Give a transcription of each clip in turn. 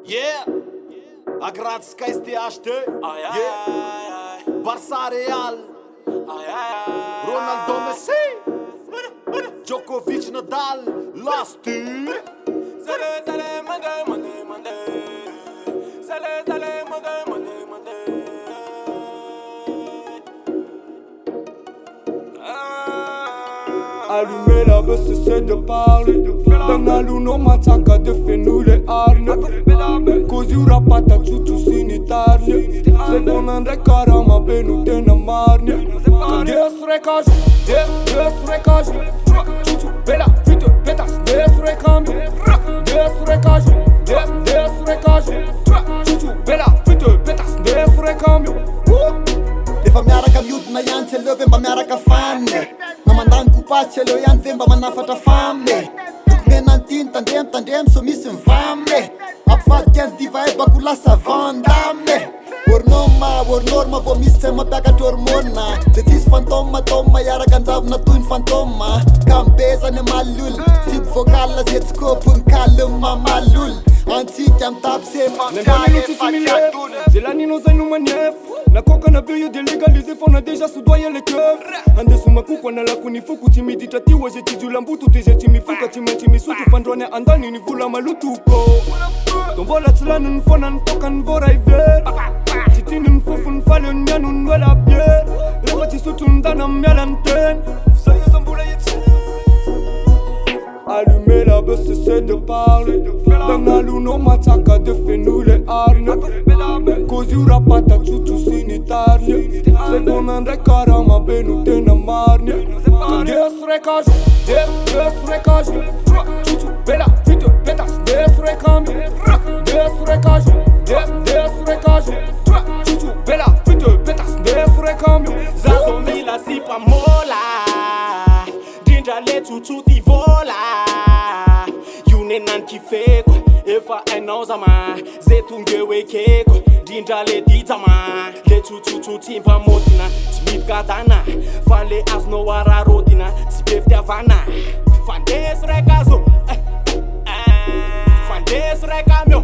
Yeah, Agradska STHT, yeah. Barça Real, Ronaldo Messi, Djokovic Nadal, last year. Allumer la bœuf, c'est de parler. Dans la lune, on m'attaque de faire nous les harnes. Così un rapata tutto sinitarne. Se non andrai carama, benute na marne. Des recage, des recage. Tutto bella, vite, petas, des recage. Des recage, des recage. Tutto bella, vite, petas, des recage. Efa miaraka miodina ihany tsy aleo ve mba miaraka famine na mandany kopatsy aleo ihany ve mba manafatra famine tokomena antiny tandremy so misy mivamine ampivadika any diva e bako lasa vandamine ornorma vo misy tsy mampiakatra hormona de tsisy fantomma iaraka anjavona toy ny fantoma ka mibezany amalolo tyby vocal zetsykopony kalema malolo antsika mitapy se J'ai la nino zay no manefo nakokana be io de legaliser fona déjà soudoyer les keufs andeso makuku analako ny foko tsy miditra ty oa zay tsy jolamboto de zay tsy mifoka tsy maintsy misoto fandroany andany ny vola malotoko to mbola tsy lanony fona nitokany voray ver tsy tinony fofony faleo ny anony wela bier rehefa tsy sotro ndana miala ny teny fisayezambola etsy Allumer la bœuf, c'est de parler. Dans la lune, on m'attaque de faire nous les harnes. Così un rapata tutto sinitarne. Se non andrai carama, benute na marne. Des recage, des recage. Tutto bella, vite, petas, des recage. Des recage, des recage. Tutto bella, vite, petas, des recage. Zazomila sipa mola, Dinja le tutu ti vola. Yunenan kifeko, efa enozama. Zetunge wekeko, Dinja le ditama. Le tutu timpa motina, timid katana. Fale asno wara rotina, tipefte avana. Fandes rekazo, fandes rekamyo.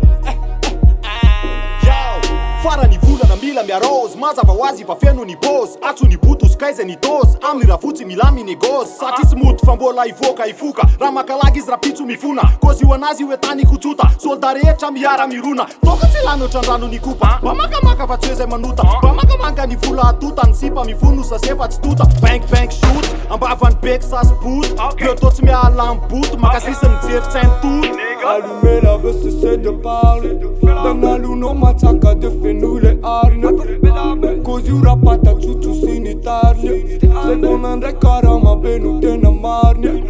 Farany volana mila miarose mazava hoazy fa feno ny bôsy atso ny boto skaiza ny dôsy amin'ny raha fotsy milamy négôsy satria tsy moto fa mbola ivoaka ifoka raha makalagy izy raha pitso mifona kozy io anazy io etany kotsota solda rehetra miara mirona toka tsy lanotra andrano ny kopa mba makamaka fa tsy hoe zay manota mba makamaka ny vola atota ny sipa mifono sasefa tsy tota bank shoot ambavany beky sasy boot eo tô tsy miala ny boot makasisy mijery sainy tot Allumer la bœuf, c'est de parler. Dans la lune, on m'attaque de faire nous les harnes. Così un rapata tutto sinitarne. Se non andrai carama, benute na marne.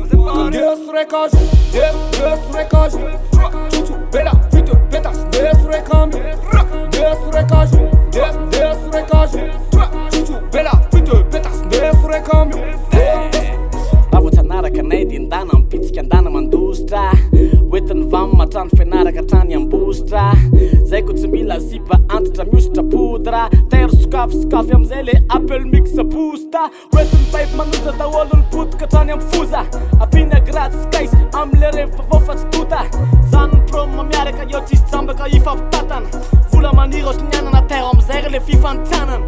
Des recage, des recage. Tutto bella, vite, petas, des recage. Des recage, des recage. Tutto bella, vite, petas, des recage. Raha tanaraka anay de ndana mipitsika andana mandositra oetiny vamy matrano fianaraka trany ambositra zay ko tsy mila sipa antitra miositra poudra tairo sokafy amizay le appel mix boosta oetiny pipe manoja daholo ny potika trany amy foza apina graty skais amle rehefa vofa tsy tota zany ny proma miaraka eo tsisy jambaka ifampitatana vola maniry otriny anana tairo amizay re le fifantianana